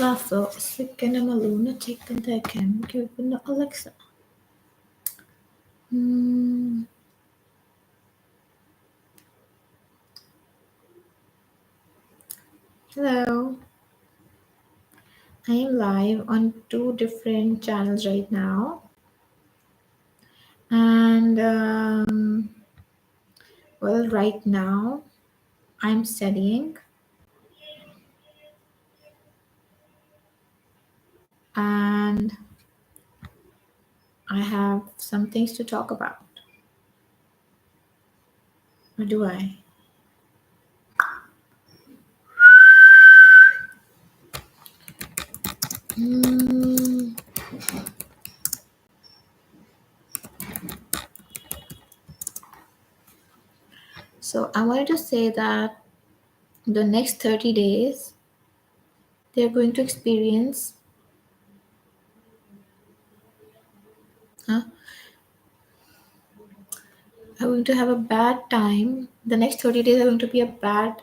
Varför cykeln är man lunatic and I can give no Alexa? Hmm. Hello. I am live on two different channels right now. And well, right now I'm studying and I have some things to talk about. Or do I? Hmm. So I wanted to say that the next 30 days they're going to experience are going to have a bad time. The next 30 days are going to be a bad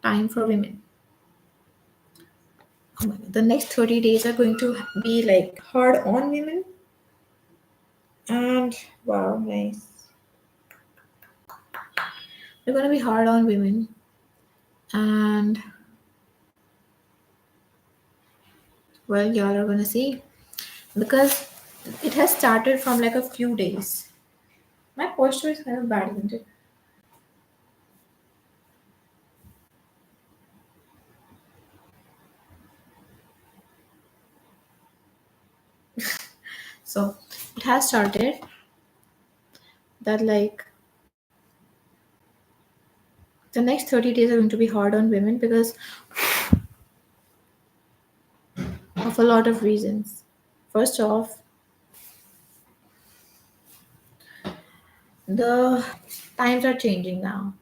time for women. Oh my God. The next 30 days are going to be like hard on women. And wow, nice. They're going to be hard on women. And well, y'all are going to see. Because it has started from like a few days. My posture is kind of bad, isn't it? So it has started that like the next 30 days are going to be hard on women because of a lot of reasons. First off, the times are changing now.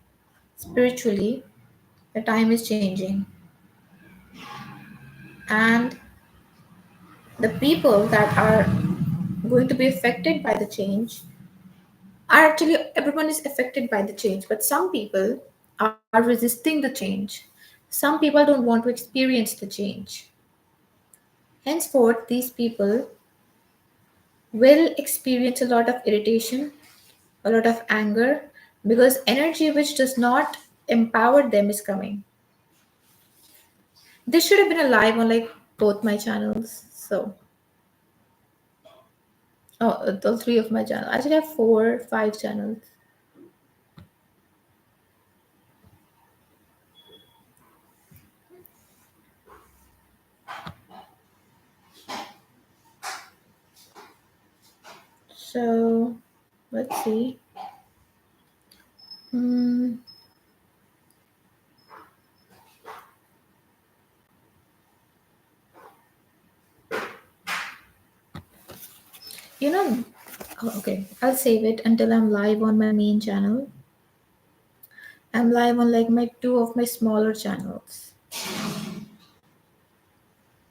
Spiritually, the time is changing. And the people that are going to be affected by the change are actually everyone is affected by the change, but some people are resisting the change. Some people don't want to experience the change. Henceforth, these people will experience a lot of irritation, a lot of anger, because energy which does not empower them is coming. This should have been a live on like both my channels. So, the three of my channels. I should have four, five channels. So, let's see. Hmm. You know, oh, okay, I'll save it until I'm live on my main channel. I'm live on like my two of my smaller channels.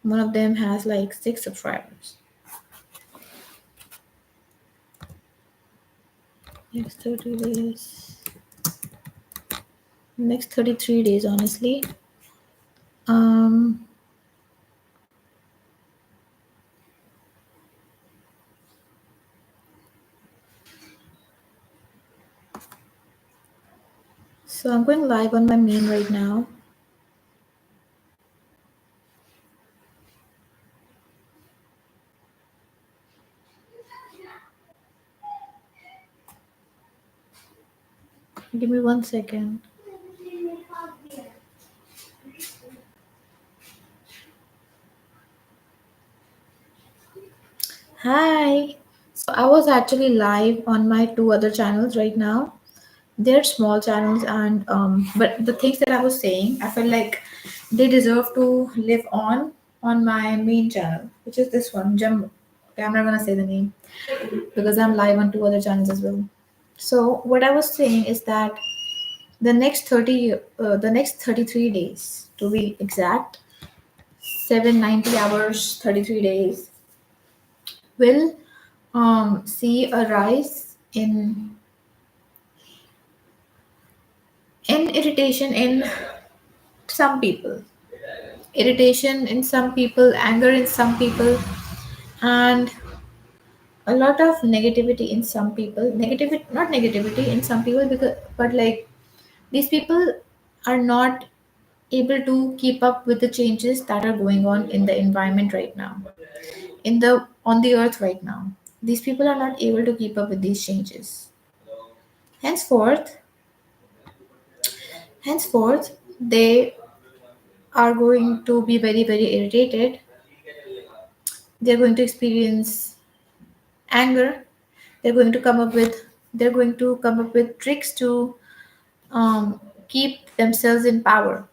One of them has like 6 subscribers. Next 30 days. Next 33 days, honestly. Um, so I'm going live on my main right now. Give me 1 second. Hi. So I was actually live on my two other channels right now. They're small channels and but the things that I was saying, I felt like they deserve to live on my main channel, which is this one, Jumbo. Okay, I'm not gonna say the name because I'm live on two other channels as well. So what I was saying is that the next 33 days to be exact, 790 hours, 33 days will see a rise in irritation in some people. irritation in some people, anger in some people, and a lot of negativity in some people. Negativity, not negativity in some people, because but like these people are not able to keep up with the changes that are going on in the environment right now, in the on the earth right now. These people are not able to keep up with these changes. Henceforth, henceforth, they are going to be very, very irritated. They're going to experience anger. They're going to come up with tricks to keep themselves in power.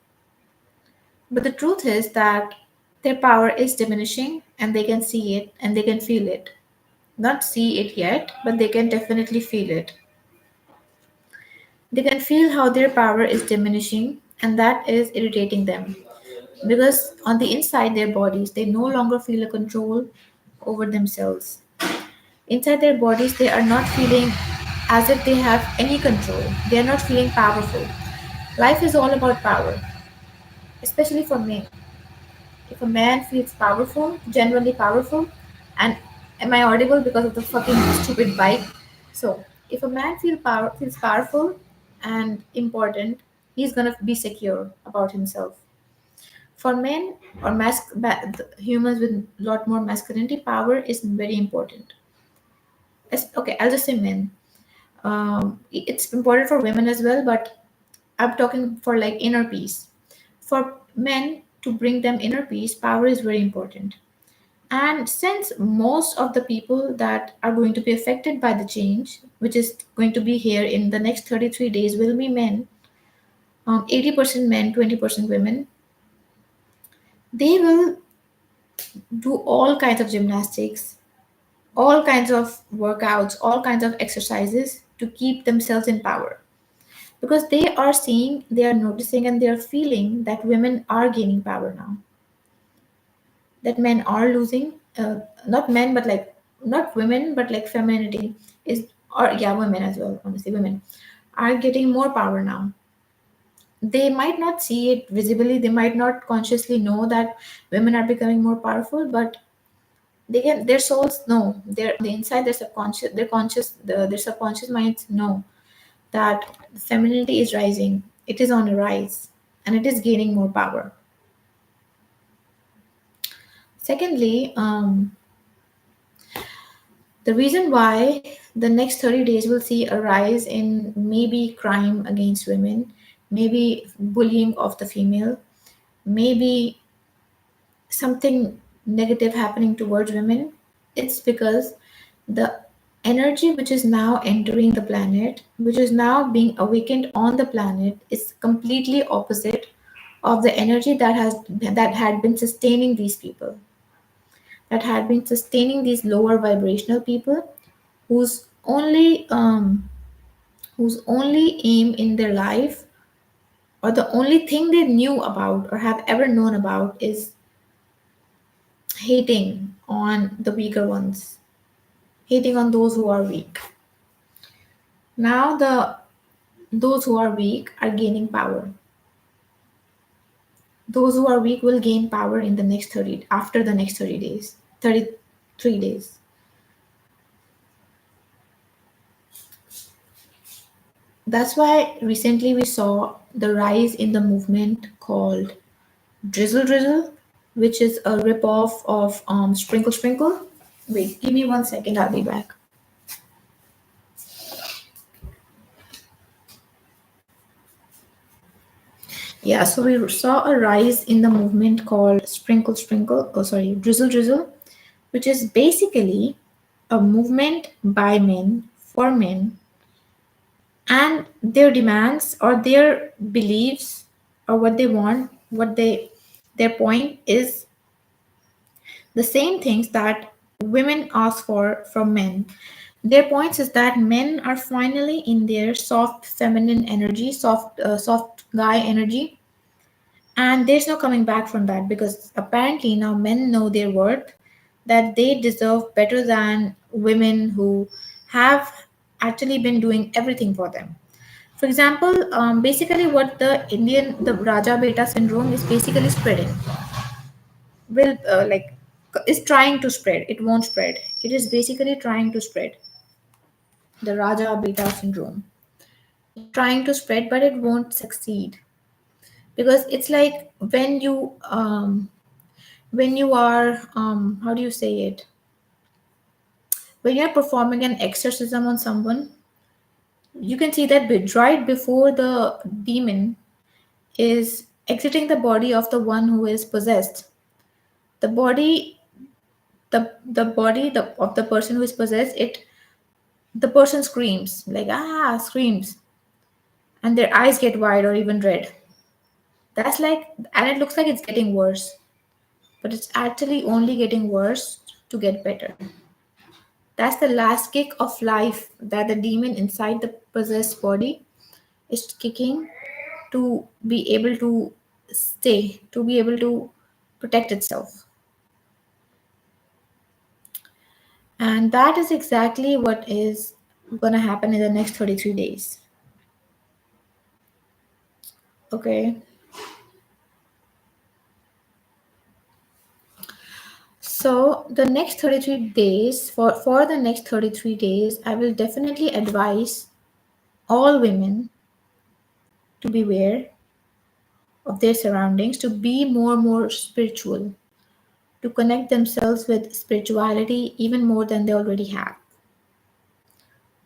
But the truth is that their power is diminishing, and they can see it and they can feel it. Not see it yet, but they can definitely feel it. They can feel how their power is diminishing, and that is irritating them, because on the inside their bodies they no longer feel a control over themselves. Inside their bodies they are not feeling as if they have any control. They are not feeling powerful. Life is all about power, especially for men. If a man feels powerful, genuinely powerful, and am I audible because of the fucking stupid bike? So, if a man feels powerful and important, he's gonna be secure about himself. For men or humans with a lot more masculinity, power is very important. Okay, I'll just say men. It's important for women as well, but I'm talking for like inner peace. For men to bring them inner peace, power is very important. And since most of the people that are going to be affected by the change, which is going to be here in the next 33 days, will be men, 80% men, 20% women, they will do all kinds of gymnastics, all kinds of workouts, all kinds of exercises to keep themselves in power. Because they are seeing, they are noticing, and they are feeling that women are gaining power now, that men are losing, not men but like, not women but like femininity is, or yeah, women as well, honestly women are getting more power now. They might not see it visibly, they might not consciously know that women are becoming more powerful, but they can, their souls know, their the inside their subconscious, their conscious, their subconscious minds know that femininity is rising, it is on a rise, and it is gaining more power. Secondly, the reason why the next 30 days will see a rise in maybe crime against women, maybe bullying of the female, maybe something negative happening towards women, it's because the energy which is now entering the planet, which is now being awakened on the planet, is completely opposite of the energy that had been sustaining these people, that had been sustaining these lower vibrational people, whose only aim in their life, or the only thing they knew about or have ever known about, is hating on the weaker ones, hating on those who are weak. Now those who are weak are gaining power. Those who are weak will gain power in the next 30, after the next 30 days, 33 days. That's why recently we saw the rise in the movement called Drizzle, which is a rip-off of Sprinkle Sprinkle. Wait, give me 1 second, I'll be back. Yeah, so we saw a rise in the movement called Drizzle, which is basically a movement by men for men, and their demands or their beliefs or what they want, their point is the same things that women ask for from men. Their points is that men are finally in their soft feminine energy, soft guy energy, and there's no coming back from that, because apparently now men know their worth, that they deserve better than women who have actually been doing everything for them. For example, basically what the Raja Beta syndrome is basically spreading. will is trying to spread. It won't spread. It is basically trying to spread the Raja Beta syndrome. It's trying to spread, but it won't succeed because it's like when you are how do you say it, when you're performing an exorcism on someone, you can see that right before the demon is exiting the body of the one who is possessed, the body the body of the person who is possessed, it the person screams like screams, and their eyes get wide or even red. That's like, and it looks like it's getting worse, but it's actually only getting worse to get better. That's the last kick of life that the demon inside the possessed body is kicking to be able to stay, to be able to protect itself. And that is exactly what is going to happen in the next 33 days. Okay. So the next 33 days, for the next 33 days, I will definitely advise all women to beware of their surroundings, to be more spiritual, to connect themselves with spirituality even more than they already have,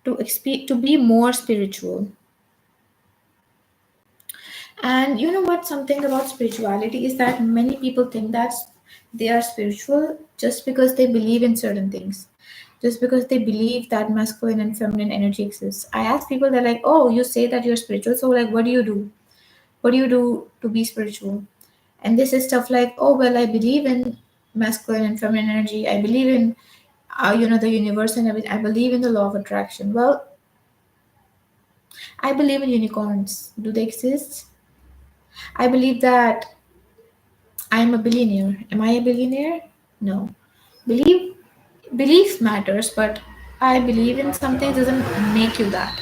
to be more spiritual. And you know what? Something about spirituality is that many people think that they are spiritual just because they believe in certain things, just because they believe that masculine and feminine energy exists. I ask people, they're like, "Oh, you say that you're spiritual, so like, what do you do? What do you do to be spiritual?" And this is stuff like, "Oh, well, I believe in masculine and feminine energy. I believe in, the universe and everything. I believe in the law of attraction." Well, I believe in unicorns. Do they exist? I believe that I am a billionaire. Am I a billionaire? No. Believe Beliefs matters, but I believe in something doesn't make you that.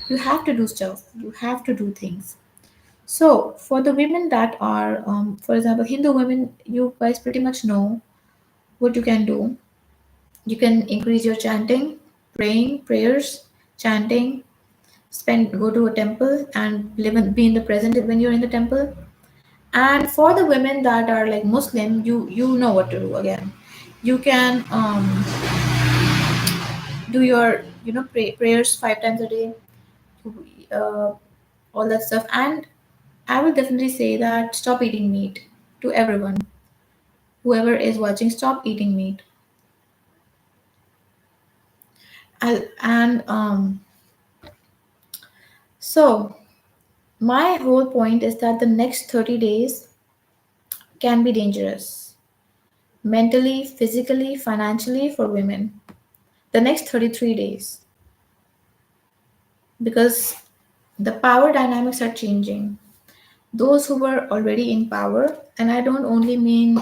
You have to do stuff. You have to do things. So for the women that are, for example, Hindu women, you guys pretty much know what you can do. You can increase your chanting, praying, prayers, chanting. Go to a temple and be in the present when you're in the temple. And for the women that are like Muslim, you know what to do again. You can do your prayers 5 times a day, uh, all that stuff. And I will definitely say that stop eating meat to everyone. Whoever is watching, stop eating meat. And so my whole point is that the next 30 days can be dangerous mentally, physically, financially for women. The next 33 days, because the power dynamics are changing. Those who were already in power, and I don't only mean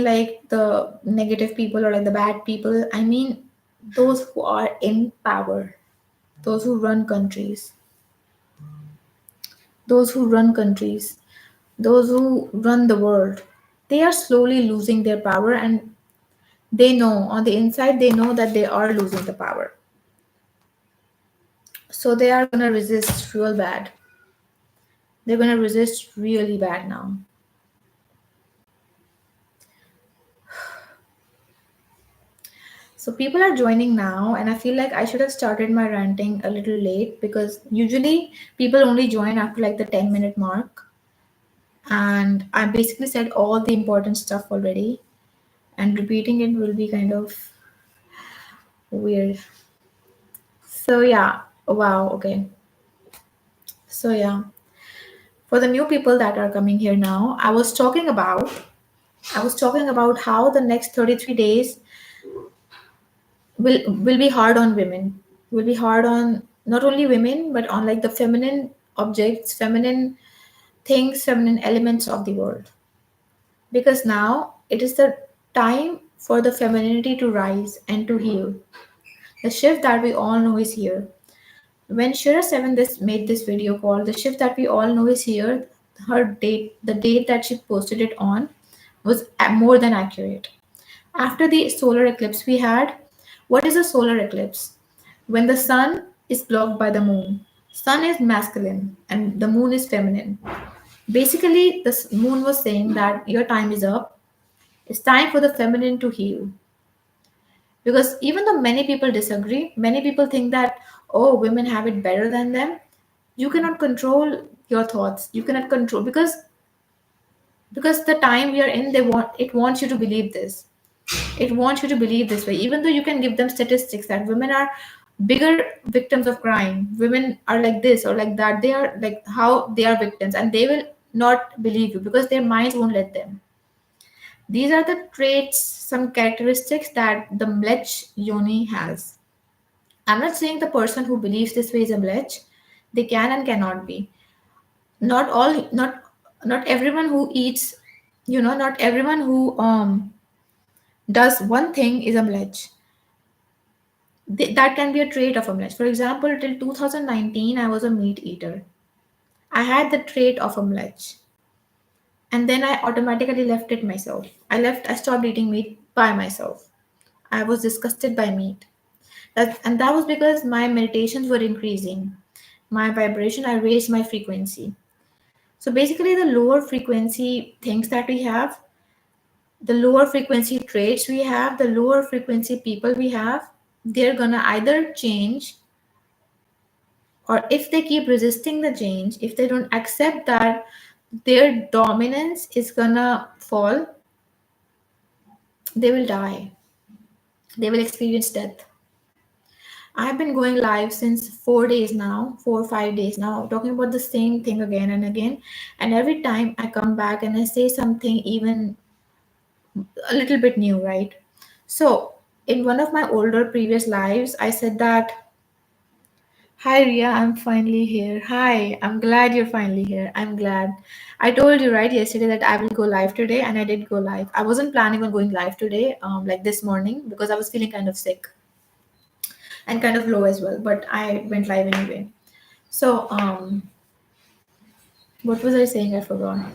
like the negative people or like the bad people. I mean those who are in power, those who run countries, those who run countries, those who run the world. They are slowly losing their power, and they know on the inside, they know that they are losing the power. So they are gonna resist real bad. They're gonna resist really bad now. So people are joining now, and I feel like I should have started my ranting a little late because usually people only join after like the 10-minute mark. And I basically said all the important stuff already, and repeating it will be kind of weird. So, yeah, wow, okay. So, yeah, for the new people that are coming here now, I was talking about how the next 33 days will be hard on women, will be hard on not only women but on like the feminine objects, feminine things, feminine elements of the world, because now it is the time for the femininity to rise and to heal. The shift that we all know is here. When Shira 7 this made this video called The Shift That We All Know Is Here, her date, the date that she posted it on, was more than accurate. After the solar eclipse we had, what is a solar eclipse? When the sun is blocked by the moon. Sun is masculine and the moon is feminine. Basically, the moon was saying that your time is up. It's time for the feminine to heal. Because even though many people disagree, many people think that, oh, women have it better than them. You cannot control your thoughts. You cannot control because the time we are in, it wants you to believe this. It wants you to believe this way, even though you can give them statistics that women are bigger victims of crime. Women are like this or like that. They are like how they are victims, and they will not believe you because their minds won't let them. These are the traits, some characteristics that the mlech yoni has. I'm not saying the person who believes this way is a mlech. They can and cannot be. Not all, not everyone who eats, not everyone who does one thing is a mlech. That can be a trait of a mlech. For example, till 2019, I was a meat eater. I had the trait of a mlech, and then I automatically left it myself. I stopped eating meat by myself. I was disgusted by meat. And that was because my meditations were increasing. My vibration, I raised my frequency. So basically, the lower frequency things that we have, the lower frequency traits we have, the lower frequency people we have, they're gonna either change, or if they keep resisting the change, if they don't accept that their dominance is gonna fall, they will die. They will experience death. I've been going live since 4 days now, 4 or 5 days now, talking about the same thing again and again. And every time I come back and I say something even a little bit new, right? So, in one of my older previous lives, I said that, hi Ria, I'm finally here. Hi, I'm glad you're finally here. I'm glad. I told you right yesterday that I will go live today, and I did go live. I wasn't planning on going live today, like this morning, because I was feeling kind of sick and kind of low as well. But I went live anyway. So, what was I saying? I forgot.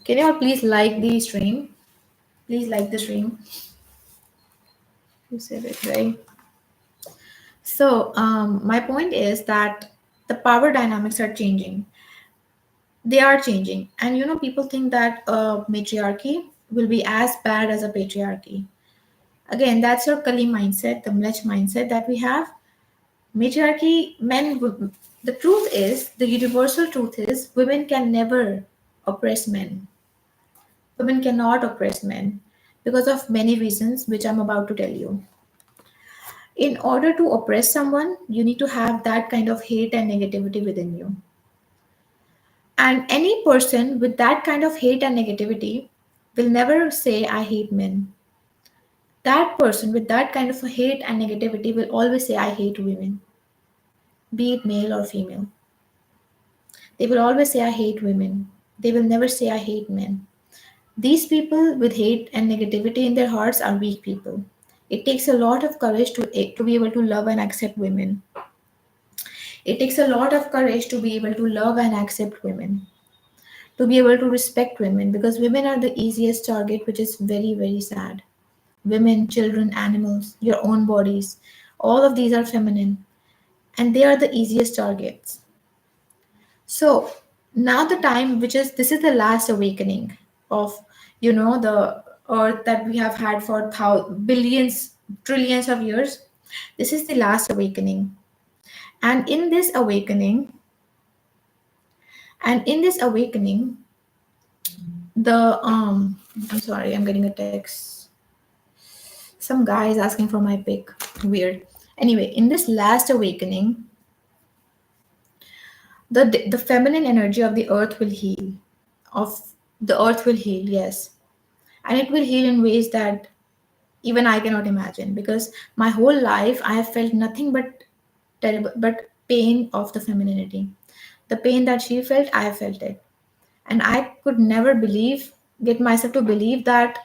Can you all please like the stream? Please like the stream. You said it right. So, my point is that the power dynamics are changing. They are changing. And people think that matriarchy will be as bad as a patriarchy. Again, that's your Kali mindset, the Mlech mindset that we have. Matriarchy, the truth is, the universal truth is, women can never oppress men. Women cannot oppress men because of many reasons, which I'm about to tell you. In order to oppress someone, you need to have that kind of hate and negativity within you. And any person with that kind of hate and negativity will never say, I hate men. That person with that kind of hate and negativity will always say, I hate women, be it male or female. They will always say, I hate women. They will never say, I hate men. These people with hate and negativity in their hearts are weak people. It takes a lot of courage to be able to love and accept women. It takes a lot of courage to be able to love and accept women, to be able to respect women, because women are the easiest target, which is very, very sad. Women, children, animals, your own bodies, all of these are feminine, and they are the easiest targets. So now the time, which is this is the last awakening of the earth that we have had for billions, trillions of years. This is the last awakening, and in this awakening, the I'm sorry, I'm getting a text. Some guy is asking for my pic. Weird. Anyway, in this last awakening, the feminine energy of the earth will heal. Of the earth will heal, yes, and it will heal in ways that even I cannot imagine. Because my whole life I have felt nothing but terrible, but pain of the femininity. The pain that she felt, I felt it, and I could never get myself to believe that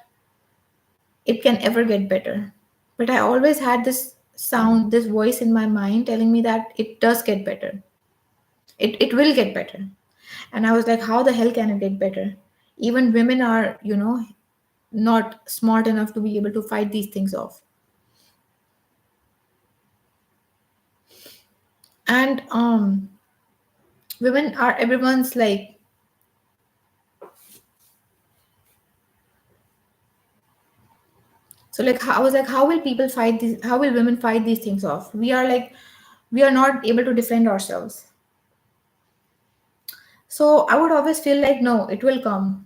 it can ever get better. But I always had this sound, this voice in my mind telling me that it does get better. It will get better. And I was like, how the hell can it get better? Even women are, not smart enough to be able to fight these things off. And women are everyone's like, so like I was like, how will people fight these? How will women fight these things off? We are not able to defend ourselves. So I would always feel like, no, it will come.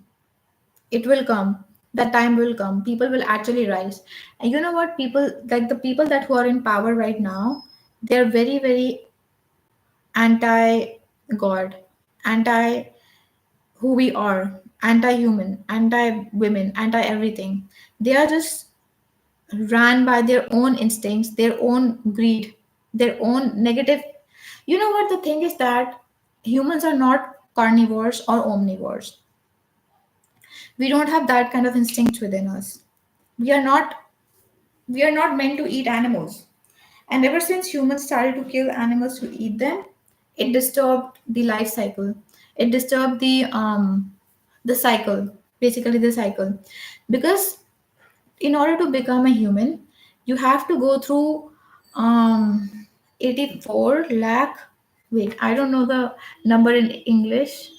It will come. That time will come. People will actually rise. And you know what? People like the people that who are in power right now, they're very, very anti God, anti who we are, anti human, anti women, anti everything. They are just ran by their own instincts, their own greed, their own negative. You know what? The thing is that humans are not carnivores or omnivores. We don't have that kind of instinct within us. We are not we are not meant to eat animals. And ever since humans started to kill animals to eat them, it disturbed the life cycle. It disturbed the cycle, basically the cycle. Because in order to become a human, you have to go through 84 lakh. Wait, I don't know the number in English.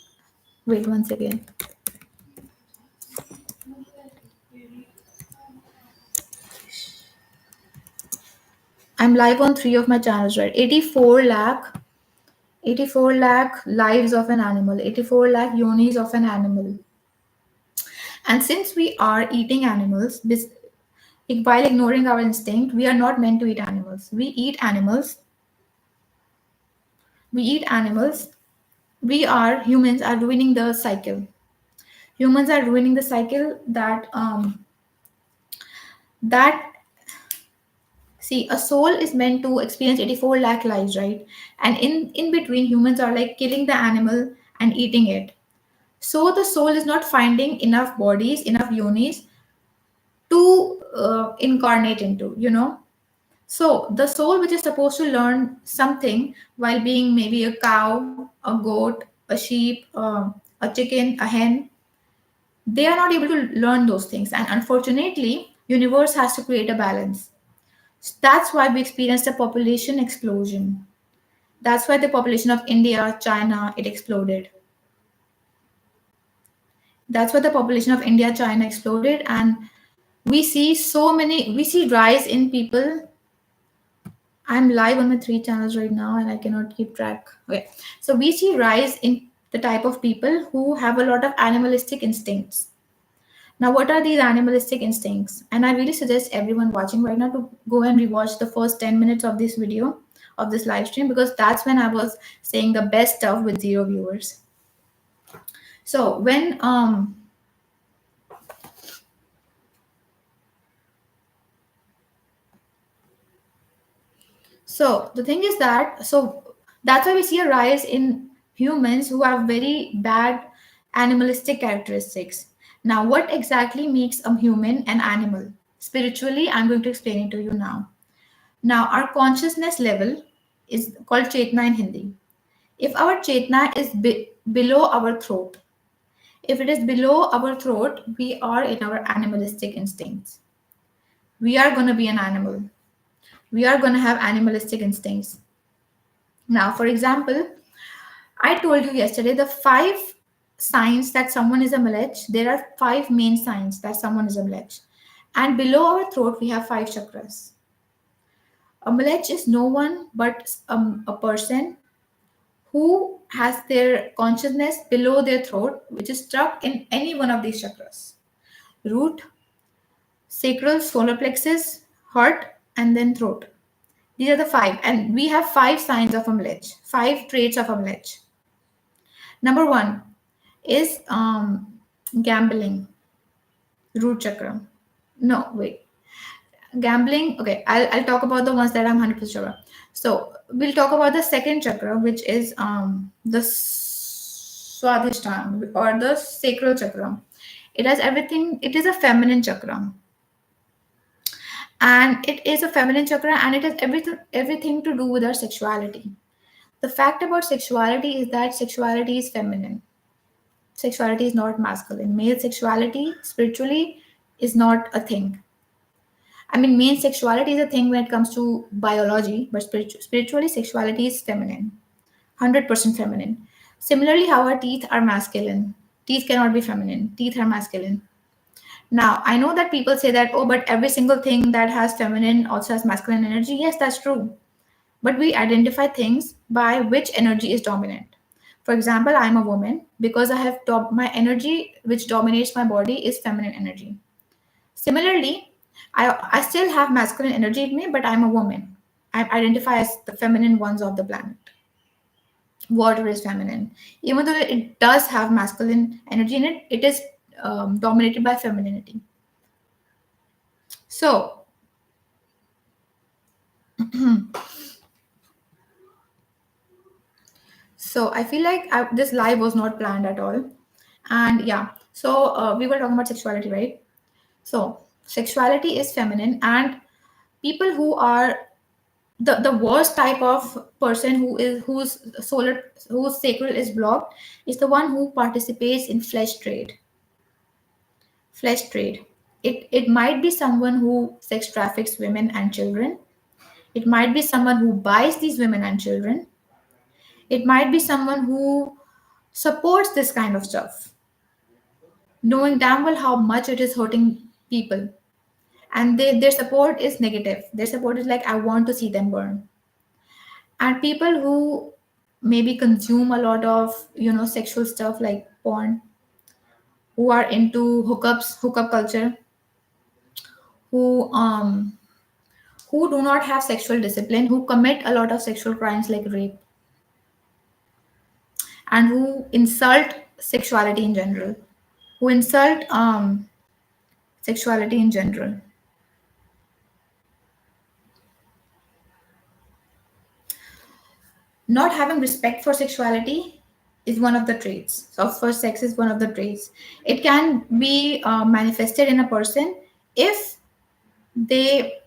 Wait one second. I'm live on three of my channels, right? 84 lakh lives of an animal, 84 lakh yonis of an animal. And since we are eating animals, while ignoring our instinct, we are not meant to eat animals. We eat animals. We are humans are ruining the cycle. Humans are ruining the cycle that see a soul is meant to experience 84 lakh lives, right? And in between, humans are like killing the animal and eating it. So the soul is not finding enough bodies, enough yonis to incarnate into, So the soul, which is supposed to learn something while being maybe a cow, a goat, a sheep, a chicken, a hen, they are not able to learn those things. And unfortunately, universe has to create a balance. That's why we experienced a population explosion. That's why the population of India, China, it exploded. That's why the population of India, China exploded, and we see rise in people. I'm live on my three channels right now and I cannot keep track. Okay. So we see rise in the type of people who have a lot of animalistic instincts. Now, what are these animalistic instincts? And I really suggest everyone watching right now to go and rewatch the first 10 minutes of this video, of this live stream, because that's when I was saying the best stuff with zero viewers. So so the thing is that that's why we see a rise in humans who have very bad animalistic characteristics. Now, what exactly makes a human an animal? Spiritually, I'm going to explain it to you now. Now, our consciousness level is called chetna in Hindi. If our chetna is below our throat, if it is below our throat, we are in our animalistic instincts. We are going to be an animal. We are going to have animalistic instincts. Now, for example, I told you yesterday the five signs that someone is a malech. There are five main signs that someone is a malech. And below our throat, we have five chakras. A malech is no one but a person who has their consciousness below their throat, which is stuck in any one of these chakras: root, sacral, solar plexus, heart, and then throat. These are the five. And we have five signs of a malech, five traits of a malech. Number one is gambling, root chakra. No, wait. Gambling, okay, I'll talk about the ones that I'm 100% sure about. So we'll talk about the second chakra, which is the swadhisthana or the sacral chakra. It has everything, it is a feminine chakra. and it is a feminine chakra, and it has everything to do with our sexuality. The fact about sexuality is that sexuality is feminine. Sexuality is not masculine. Male sexuality spiritually is not a thing. I mean, male sexuality is a thing when it comes to biology, but spiritually, sexuality is feminine, 100% feminine. Similarly, how our teeth are masculine. Teeth cannot be feminine, teeth are masculine. Now, I know that people say that, oh, but every single thing that has feminine also has masculine energy. Yes, that's true. But we identify things by which energy is dominant. For example, I'm a woman because I have my energy which dominates my body is feminine energy. Similarly, I still have masculine energy in me, but I'm a woman. I identify as the feminine ones of the planet. Water is feminine. Even though it does have masculine energy in it, it is dominated by femininity. So, so I feel like this live was not planned at all. And yeah, so we were talking about sexuality, right? So sexuality is feminine, and people who are the worst type of person whose solar whose sacral is blocked is the one who participates in flesh trade. Flesh trade. It might be someone who sex traffics women and children. It might be someone who buys these women and children. It might be someone who supports this kind of stuff, knowing damn well how much it is hurting people. And their support is negative. Their support is like, I want to see them burn. And people who maybe consume a lot of sexual stuff like porn, who are into hookup culture, who who do not have sexual discipline, who commit a lot of sexual crimes like rape, and who insult sexuality in general, who insult sexuality in general. Not having respect for sexuality is one of the traits. So for sex is one of the traits. It can be manifested in a person if they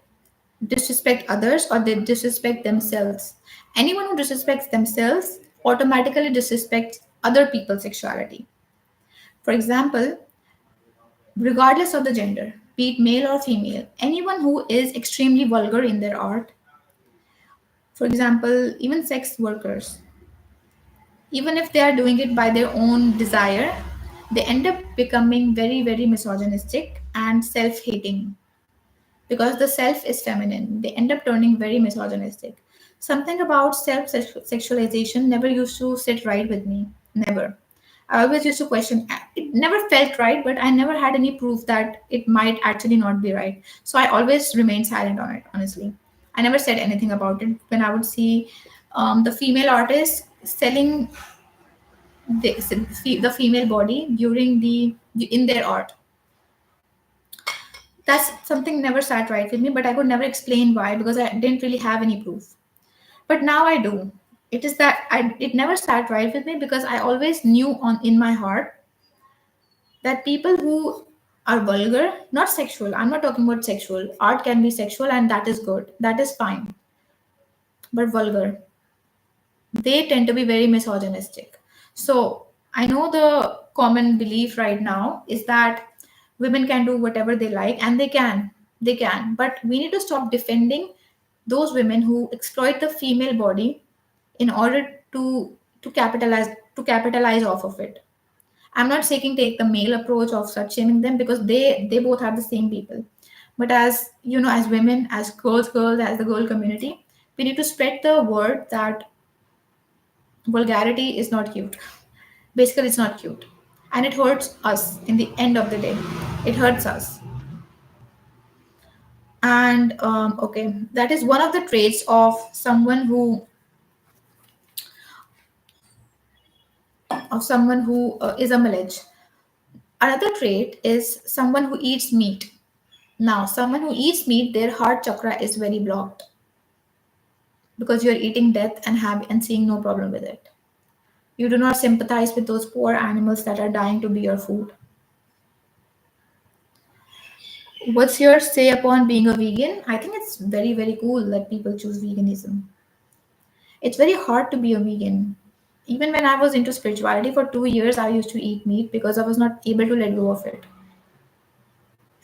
disrespect others or they disrespect themselves. Anyone who disrespects themselves automatically disrespects other people's sexuality. For example, regardless of the gender, be it male or female, anyone who is extremely vulgar in their art, for example, even sex workers, even if they are doing it by their own desire, they end up becoming very, very misogynistic and self hating because the self is feminine. They end up turning very misogynistic. Something about self sexualization never used to sit right with me. Never. I always used to question. It never felt right, but I never had any proof that it might actually not be right. So I always remained silent on it, honestly. I never said anything about it. When I would see the female artists selling the female body during the in their art, that's something never sat right with me, but I could never explain why because I didn't really have any proof. But now I do. It is that it never sat right with me because I always knew on in my heart that people who are vulgar, not sexual, I'm not talking about sexual, art can be sexual and that is good, that is fine, but vulgar, they tend to be very misogynistic. So I know the common belief right now is that women can do whatever they like, and they can, but we need to stop defending those women who exploit the female body in order to capitalize off of it. I'm not saying take the male approach of such shaming them because they both are the same people. But as as women, as girls, as the girl community, we need to spread the word that vulgarity is not cute. Basically, it's not cute. And it hurts us in the end of the day. It hurts us. And okay, that is one of the traits of someone who is a malage. Another trait is someone who eats meat. Now, someone who eats meat, their heart chakra is very blocked because you're eating death and seeing no problem with it. You do not sympathize with those poor animals that are dying to be your food. What's your say upon being a vegan? I think it's very, very cool that people choose veganism. It's very hard to be a vegan. Even when I was into spirituality for 2 years, I used to eat meat because I was not able to let go of it.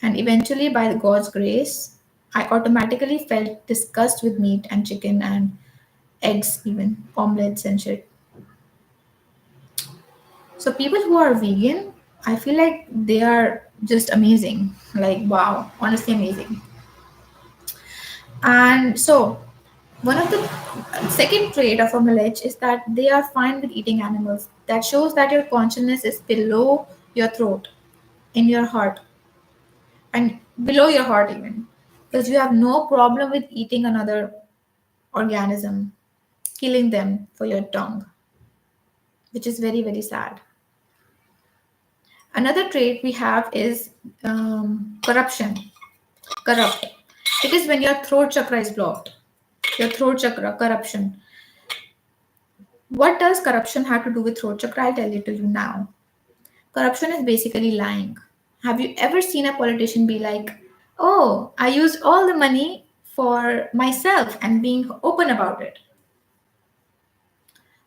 And eventually, by God's grace, I automatically felt disgust with meat and chicken and eggs, even omelets and shit. So, people who are vegan, I feel like they are just amazing. Like, wow, honestly amazing. And so, one of the second trait of a millet is that they are fine with eating animals. That shows that your consciousness is below your throat, in your heart, and below your heart even. Because you have no problem with eating another organism, killing them for your tongue, which is very, very sad. Another trait we have is corruption. Corrupt. It is when your throat chakra is blocked. Your throat chakra, corruption. What does corruption have to do with throat chakra? I'll tell it to you now. Corruption is basically lying. Have you ever seen a politician be like, oh, I used all the money for myself and being open about it?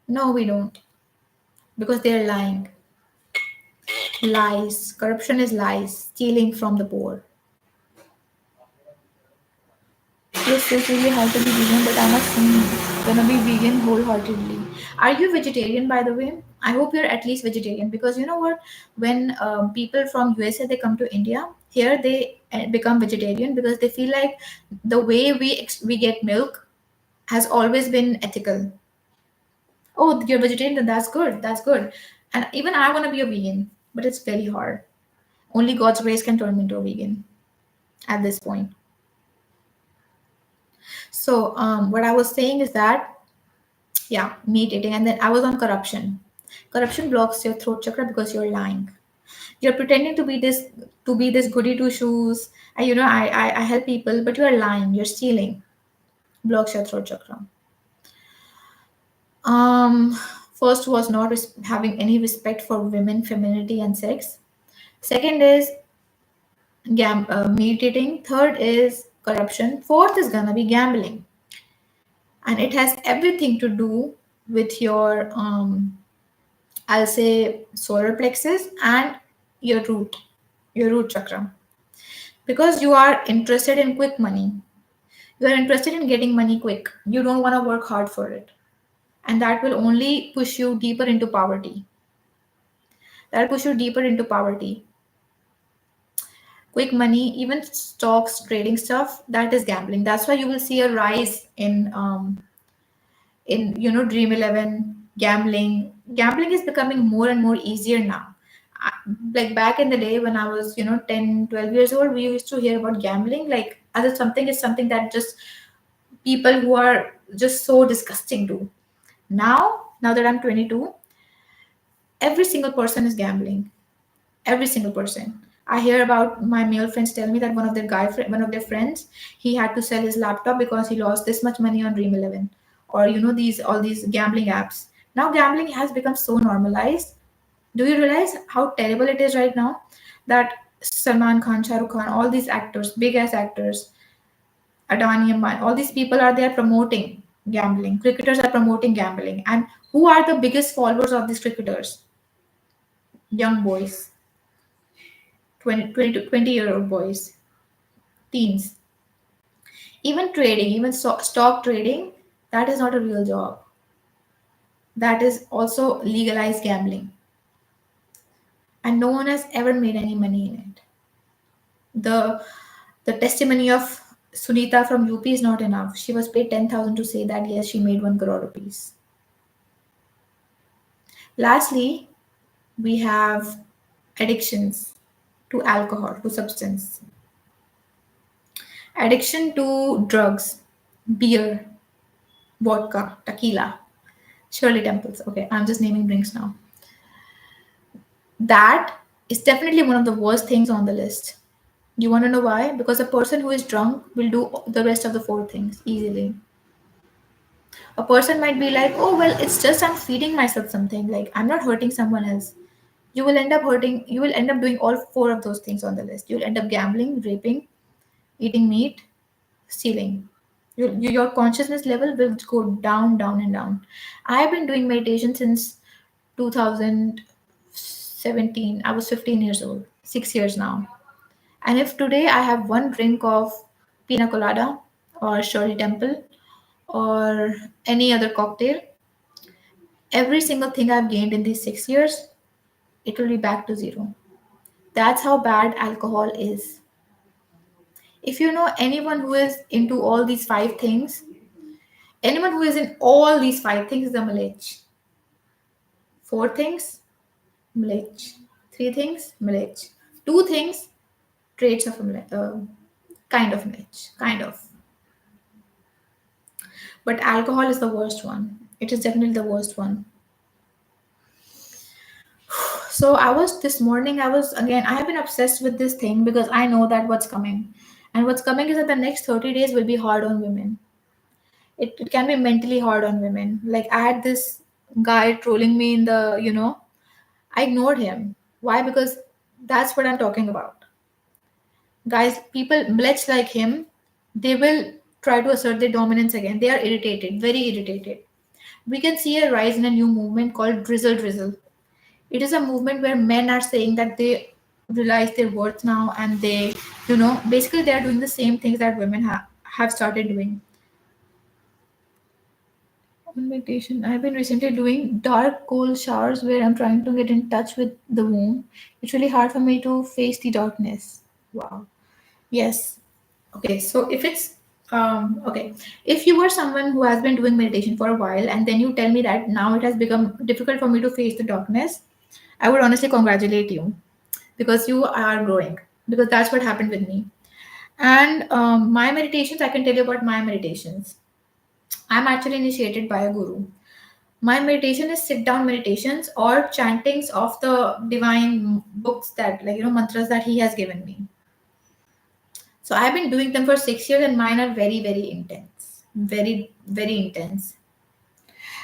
No, we don't. Because they're lying. Lies. Corruption is lies. Stealing from the poor. Yes, it's really hard to be vegan, but I'm gonna be vegan wholeheartedly. Are you vegetarian, by the way? I hope you're at least vegetarian because you know what? When people from USA they come to India, here they become vegetarian because they feel like the way we get milk has always been ethical. Oh, you're vegetarian, then that's good. That's good. And even I want to be a vegan, but it's very hard. Only God's grace can turn me into a vegan at this point. So, what I was saying is that, yeah, meat eating, and then I was on corruption. Corruption blocks your throat chakra because you're lying. You're pretending to be this goody two shoes. And, I help people, but you are lying. You're stealing. Blocks your throat chakra. Um, First was not having any respect for women, femininity, and sex. Second is meat eating. Third is corruption. Fourth is gonna be gambling, and it has everything to do with your I'll say solar plexus and your root chakra. Because you are interested in quick money. You are interested in getting money quick. You don't want to work hard for it. And that will only push you deeper into poverty. That'll push you deeper into poverty. Quick money, even stocks, trading stuff, that is gambling. That's why you will see a rise in Dream 11 gambling is becoming more and more easier now. Like back in the day when I was 10, 12 years old, we used to hear about gambling like as if something is something that just people who are just so disgusting do. Now that I'm 22, every single person is gambling. Every single person. I hear about my male friends tell me that one of their friends, he had to sell his laptop because he lost this much money on Dream 11, or these all these gambling apps. Now gambling has become so normalized. Do you realize how terrible it is right now? That Salman Khan, Shah Rukh Khan, all these actors, big ass actors, Adani, Ambani, all these people are there promoting gambling. Cricketers are promoting gambling, and who are the biggest followers of these cricketers? Young boys, 20 to 20-year-old boys, teens. Even trading, even stock trading, that is not a real job. That is also legalized gambling, and no one has ever made any money in it. The testimony of Sunita from UP is not enough. She was paid 10,000 to say that yes, she made 1 crore rupees. Lastly, we have addictions to alcohol, to substance, addiction to drugs, beer, vodka, tequila, Shirley Temples. Okay, I'm just naming drinks now. That is definitely one of the worst things on the list. You want to know why? Because a person who is drunk will do the rest of the four things easily. A person might be like, oh, well, it's just I'm feeding myself something, like I'm not hurting someone else. You will end up hurting, you will end up doing all four of those things on the list. You'll end up gambling, raping, eating meat, stealing. Your consciousness level will go down, down, and down. I have been doing meditation since 2017. I was 15 years old, 6 years now. And if today I have one drink of pina colada or Shirley Temple or any other cocktail, every single thing I've gained in these 6 years, it will be back to zero. That's how bad alcohol is. If you know anyone who is into all these five things, anyone who is in all these five things is a malech. Four things, malech. Three things, malech. Two things, traits of a malech. Kind of malech. Kind of. But alcohol is the worst one. It is definitely the worst one. So I was this morning, I was again, I have been obsessed with this thing because I know that what's coming. And what's coming is that the next 30 days will be hard on women. It can be mentally hard on women. Like I had this guy trolling me in the, I ignored him. Why? Because that's what I'm talking about. Guys, people, blets like him, they will try to assert their dominance again. They are irritated, very irritated. We can see a rise in a new movement called Drizzle. It is a movement where men are saying that they realize their worth now and they, basically they are doing the same things that women have started doing. On vacation, I've been recently doing dark, cold showers where I'm trying to get in touch with the womb. It's really hard for me to face the darkness. Wow. Yes. Okay. So if it's okay, if you were someone who has been doing meditation for a while and then you tell me that now it has become difficult for me to face the darkness, I would honestly congratulate you because you are growing. Because that's what happened with me. And my meditations, I can tell you about my meditations. I'm actually initiated by a guru. My meditation is sit down meditations or chantings of the divine books that, like, mantras that he has given me. So I've been doing them for 6 years and mine are very, very intense. Very, very intense.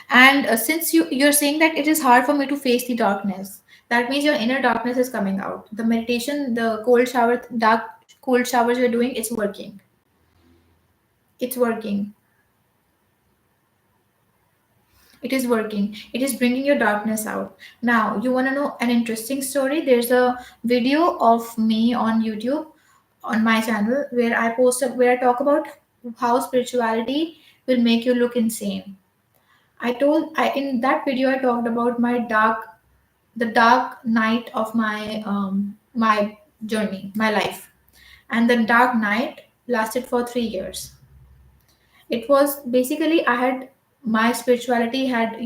And since you're saying that it is hard for me to face the darkness, that means your inner darkness is coming out. The meditation, the cold shower, dark cold showers you're doing, it's working. It's working. It is working. It is bringing your darkness out. Now, you want to know an interesting story? There's a video of me on YouTube on my channel where where I talk about how spirituality will make you look insane. I in that video I talked about the dark night of my journey, my life. And the dark night lasted for 3 years. It was basically I had my spirituality had,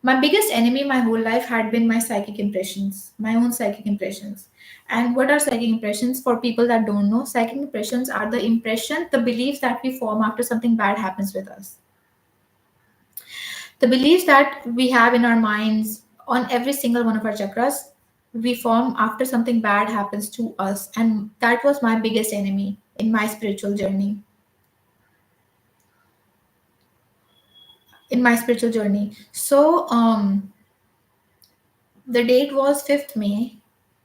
my biggest enemy my whole life had been my psychic impressions, my own psychic impressions. And what are psychic impressions? For people that don't know, psychic impressions are the beliefs that we form after something bad happens with us. The beliefs that we have in our minds on every single one of our chakras, we form after something bad happens to us. And that was my biggest enemy in my spiritual journey. In my spiritual journey. So, the date was 5th May,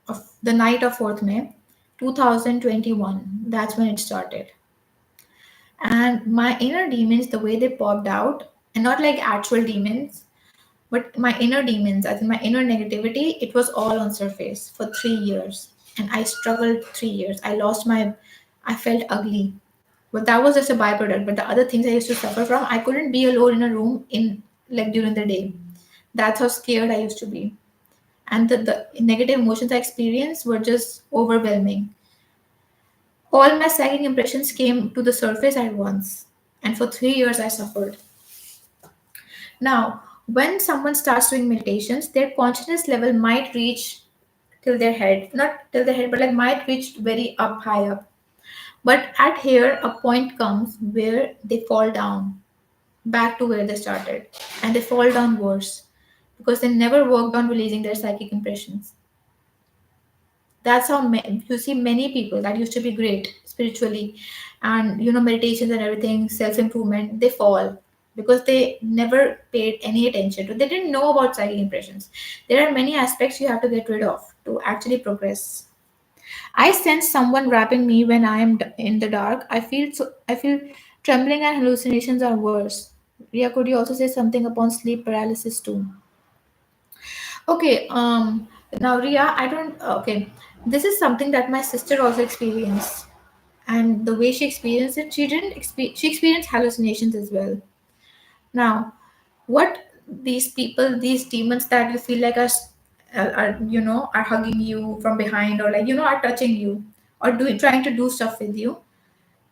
of the night of 4th May, 2021. That's when it started. And my inner demons, the way they popped out, and not like actual demons, but my inner demons, as in my inner negativity, it was all on surface for 3 years. And I struggled 3 years. I felt ugly. But that was just a byproduct. But the other things I used to suffer from, I couldn't be alone in a room in like during the day. That's how scared I used to be. And the negative emotions I experienced were just overwhelming. All my psychic impressions came to the surface at once, and for 3 years I suffered. Now, when someone starts doing meditations, their consciousness level might reach till their head, not till their head, but like might reach very up, high up. But at here, a point comes where they fall down back to where they started, and they fall down worse because they never worked on releasing their psychic impressions. That's how you see many people that used to be great spiritually and meditations and everything, self-improvement, they fall. because they never paid any attention to. They didn't know about psychic impressions. There are many aspects you have to get rid of to actually progress. I sense someone wrapping me when I am in the dark. I feel trembling and hallucinations are worse. Ria, could you also say something upon sleep paralysis too? Okay, now Ria, I don't, okay, this is something that my sister also experienced. And the way she experienced it, she experienced hallucinations as well. Now, what these people, these demons that you feel like are hugging you from behind, or like, are touching you, or trying to do stuff with you,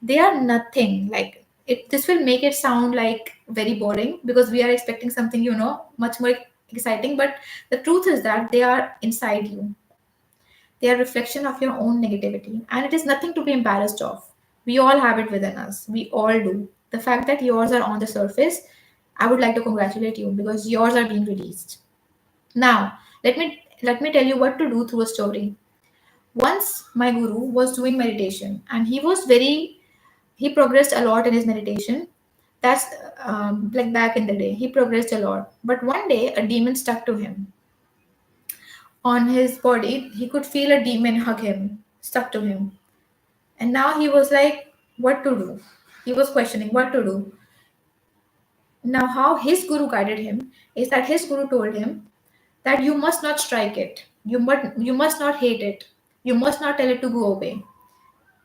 they are nothing. Like, this will make it sound like very boring because we are expecting something, much more exciting. But the truth is that they are inside you. They are a reflection of your own negativity, and it is nothing to be embarrassed of. We all have it within us. We all do. The fact that yours are on the surface, I would like to congratulate you because yours are being released. Now, let me tell you what to do through a story. Once my guru was doing meditation, and he progressed a lot in his meditation. That's like back in the day, he progressed a lot. But one day, a demon stuck to him on his body. He could feel a demon hug him, stuck to him. And now he was like, what to do? He was questioning what to do. Now, how his guru guided him is that his guru told him that you must not strike it. You must not hate it. You must not tell it to go away.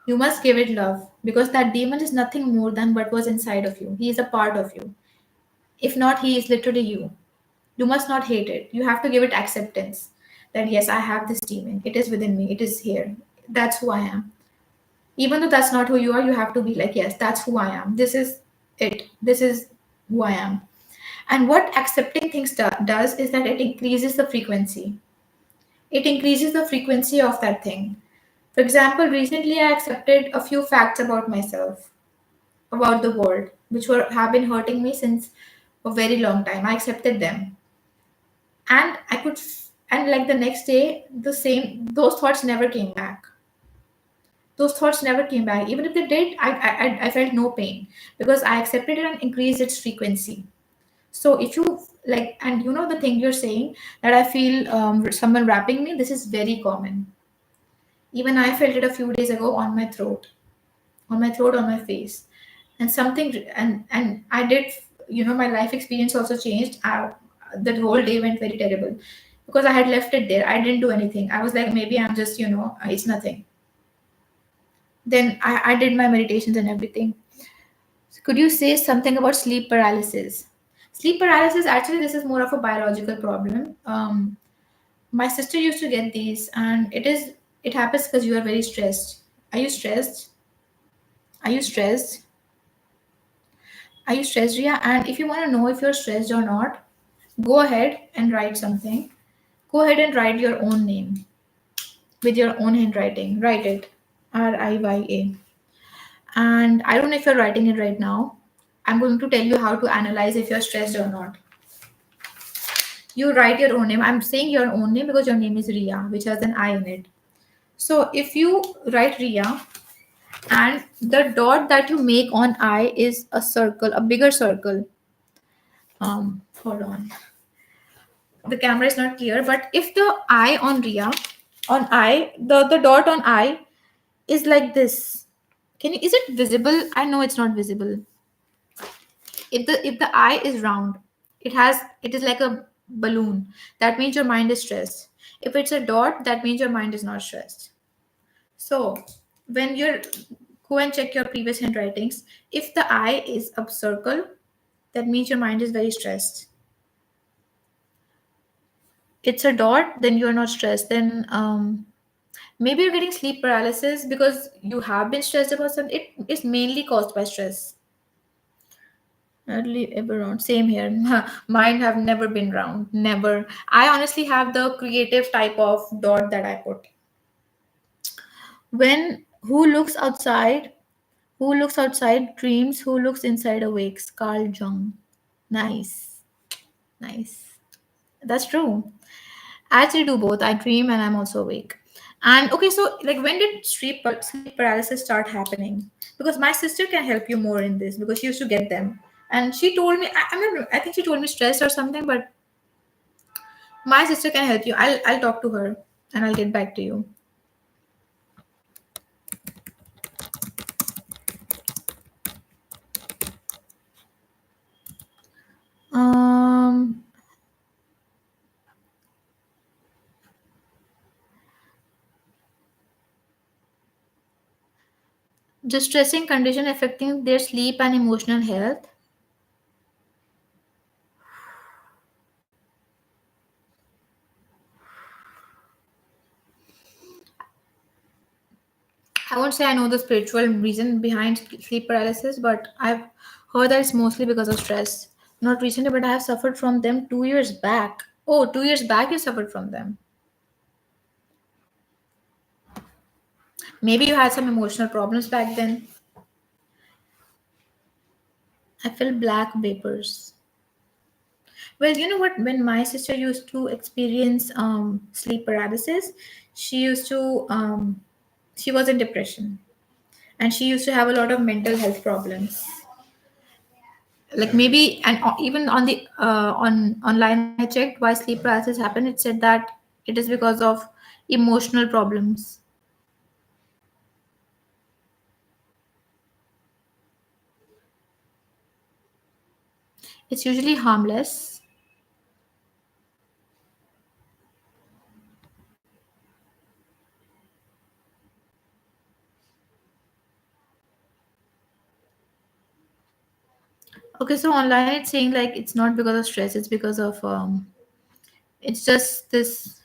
You must give it love because that demon is nothing more than what was inside of you. He is a part of you. If not, he is literally you. You must not hate it. You have to give it acceptance that yes, I have this demon. It is within me. It is here. That's who I am. Even though that's not who you are, you have to be like, yes, that's who I am. This is it. This is who I am. And what accepting things does is that it increases the frequency. It increases the frequency of that thing. For example, recently I accepted a few facts about myself, about the world, which have been hurting me since a very long time. I accepted them, and and like the next day, those thoughts never came back. Those thoughts never came back. Even if they did, I felt no pain because I accepted it and increased its frequency. So if you like, and the thing you're saying that I feel someone wrapping me, this is very common. Even I felt it a few days ago on my face, and something, and I did, my life experience also changed. That whole day went very terrible because I had left it there. I didn't do anything. I was like, maybe I'm just, it's nothing. Then I did my meditations and everything. So could you say something about sleep paralysis? Sleep paralysis, actually, this is more of a biological problem. My sister used to get these, and it happens because you are very stressed. Are you stressed? Are you stressed? Are you stressed, Ria? And if you want to know if you're stressed or not, go ahead and write something. Go ahead and write your own name with your own handwriting. Write it, RIYA. And I don't know if you're writing it right now. I'm going to tell you how to analyze if you're stressed or not. You write your own name. I'm saying your own name because your name is Ria, which has an I in it. So if you write Ria, and the dot that you make on I is a circle, a bigger circle. Hold on. The camera is not clear, but if the I on Ria, on I, the dot on I is like this. Is it visible? I know it's not visible. If the eye is round, it is like a balloon. That means your mind is stressed. If it's a dot, that means your mind is not stressed. So when you're go and check your previous handwritings, if the eye is a circle, that means your mind is very stressed. It's a dot, then you're not stressed. Then maybe you're getting sleep paralysis because you have been stressed about something. It is mainly caused by stress. Early ever round. Same here. Mine have never been round. Never. I honestly have the creative type of dot that I put. When who looks outside dreams, who looks inside awakes. Carl Jung. Nice. Nice. That's true. I actually do both. I dream and I'm also awake. And okay, so like when did sleep paralysis start happening? Because my sister can help you more in this because she used to get them. And she told me, I'm not, I think she told me stressed or something, but my sister can help you. I'll talk to her and I'll get back to you. Um, Distressing condition affecting their sleep and emotional health. I won't say I know the spiritual reason behind sleep paralysis, but I've heard that it's mostly because of stress. Not recently, but I have suffered from them 2 years back. Oh, 2 years back you suffered from them. Maybe you had some emotional problems back then. I feel black vapors. Well, you know what? When my sister used to experience sleep paralysis, she used to she was in depression, and she used to have a lot of mental health problems. Like maybe, and even on the on online I checked why sleep paralysis happened. It said that it is because of emotional problems. It's usually harmless. Okay, so online it's saying like it's not because of stress, it's because of it's just this.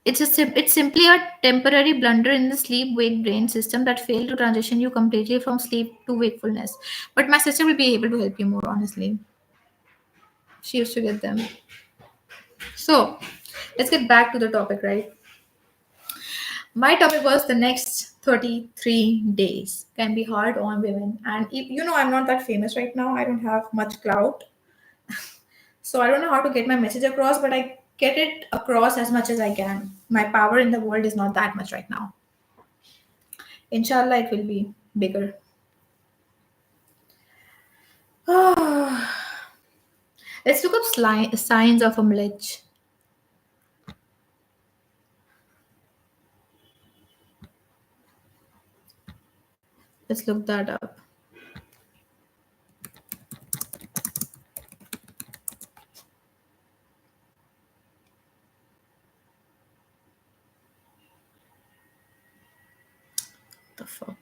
It's simply a temporary blunder in the sleep wake brain system that failed to transition you completely from sleep to wakefulness. But my sister will be able to help you more honestly. She used to get them. So let's get back to the topic, right? My topic was the next 33 days can be hard on women. And if, you know, I'm not that famous right now. I don't have much clout. So I don't know how to get my message across, but I get it across as much as I can. My power in the world is not that much right now. Inshallah, it will be bigger. Let's look up signs of a mlech. Let's look that up. The fuck?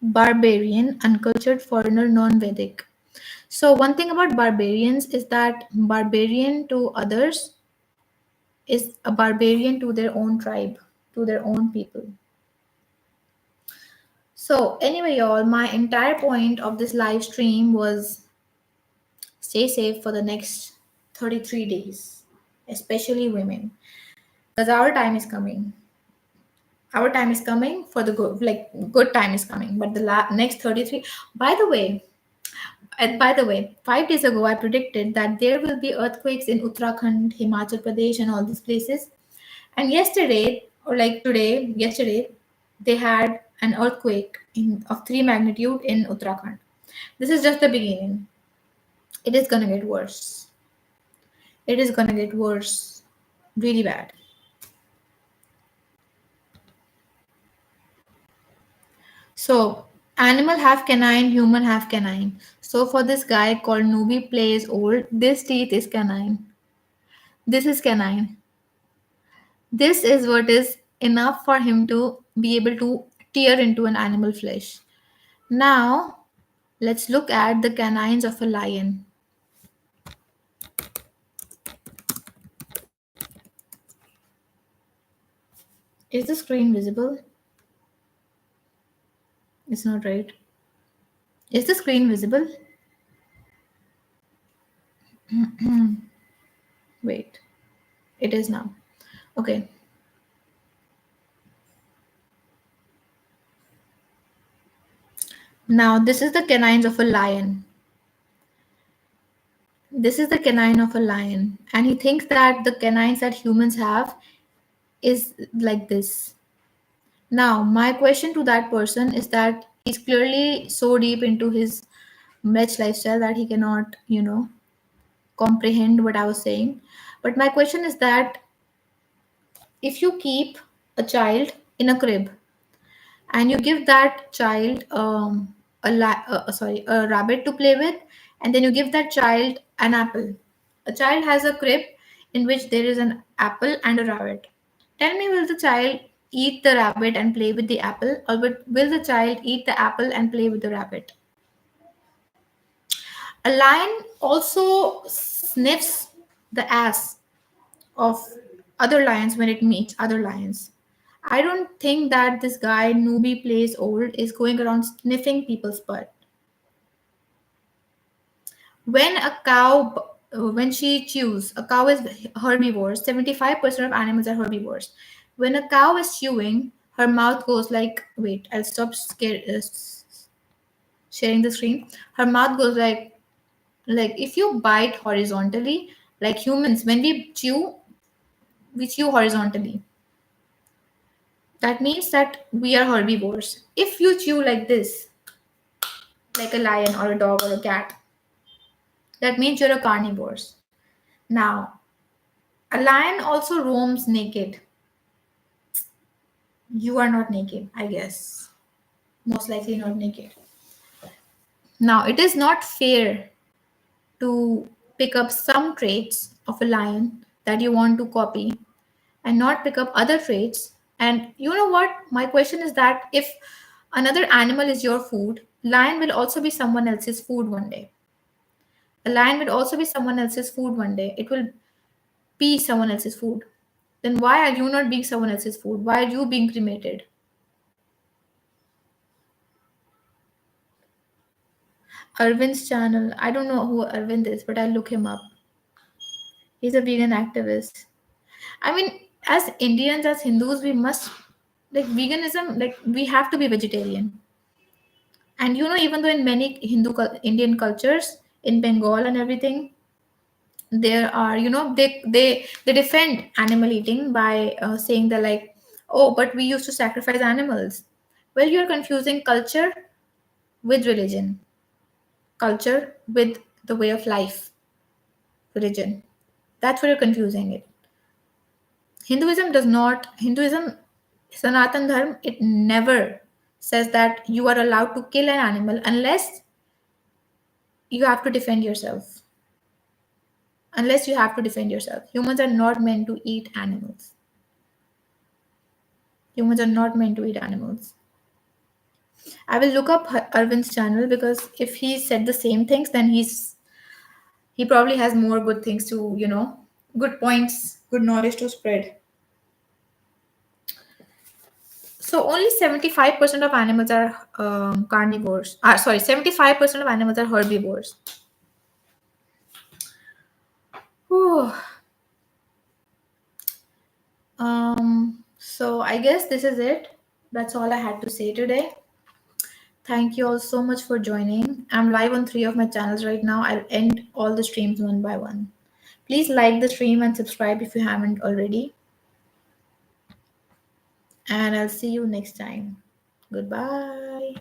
Barbarian, uncultured foreigner, non-Vedic. So one thing about barbarians is that barbarian to others is a barbarian to their own tribe, to their own people. So anyway, y'all, my entire point of this live stream was stay safe for the next 33 days, especially women, because our time is coming. Our time is coming for the good, like good time is coming. But the next 33. By the way, by the way, 5 days ago I predicted that there will be earthquakes in Uttarakhand, Himachal Pradesh, and all these places. And yesterday, or like today, yesterday, they had an earthquake of 3 magnitude in Uttarakhand. This is just the beginning. It is gonna get worse. It is gonna get worse, really bad. So, animal half canine, human half canine. So, for this guy called Nubi plays old, this teeth is canine. This is canine. This is what is enough for him to be able to tear into an animal flesh. Now, let's look at the canines of a lion. Is the screen visible? It's not right. Is the screen visible? Wait, it is now. Okay. Now, this is the canines of a lion. This is the canine of a lion. And he thinks that the canines that humans have is like this. Now, my question to that person is that he's clearly so deep into his rich lifestyle that he cannot, comprehend what I was saying. But my question is that if you keep a child in a crib and you give that child a rabbit to play with, and then you give that child an apple. A child has a crib in which there is an apple and a rabbit. Tell me, will the child eat the rabbit and play with the apple, or will the child eat the apple and play with the rabbit? A lion also sniffs the ass of other lions when it meets other lions. I don't think that this guy, Newbie Plays Old, is going around sniffing people's butt. When a cow, when she chews, a cow is herbivores. 75% of animals are herbivores. When a cow is chewing, her mouth goes like, wait, I'll stop sharing the screen. Her mouth goes like if you bite horizontally, like humans, when we chew horizontally. That means that we are herbivores. If you chew like this, like a lion or a dog or a cat, that means you're a carnivore. Now, a lion also roams naked. You are not naked, I guess. Most likely not naked. Now, it is not fair to pick up some traits of a lion that you want to copy and not pick up other traits. And you know what? My question is that if another animal is your food, lion will also be someone else's food one day. A lion will also be someone else's food one day. It will be someone else's food. Then why are you not being someone else's food? Why are you being cremated? Arvind's channel. I don't know who Arvind is, but I'll look him up. He's a vegan activist. I mean, as Indians, as Hindus, we must like veganism. Like we have to be vegetarian. And even though in many Indian cultures, in Bengal and everything, there are they defend animal eating by saying that like, oh, but we used to sacrifice animals. Well, you're confusing culture with religion, culture with the way of life, religion. That's what you're confusing it. Hinduism, Sanatan Dharma, it never says that you are allowed to kill an animal unless you have to defend yourself. Unless you have to defend yourself. Humans are not meant to eat animals. Humans are not meant to eat animals. I will look up Arvind's channel because if he said the same things, then he probably has more good things to, good points, good knowledge to spread. So only 75% of animals are carnivores. 75% of animals are herbivores. Whew. So I guess this is it. That's all I had to say today. Thank you all so much for joining. I'm live on 3 of my channels right now. I'll end all the streams one by one. Please like the stream and subscribe if you haven't already. And I'll see you next time. Goodbye.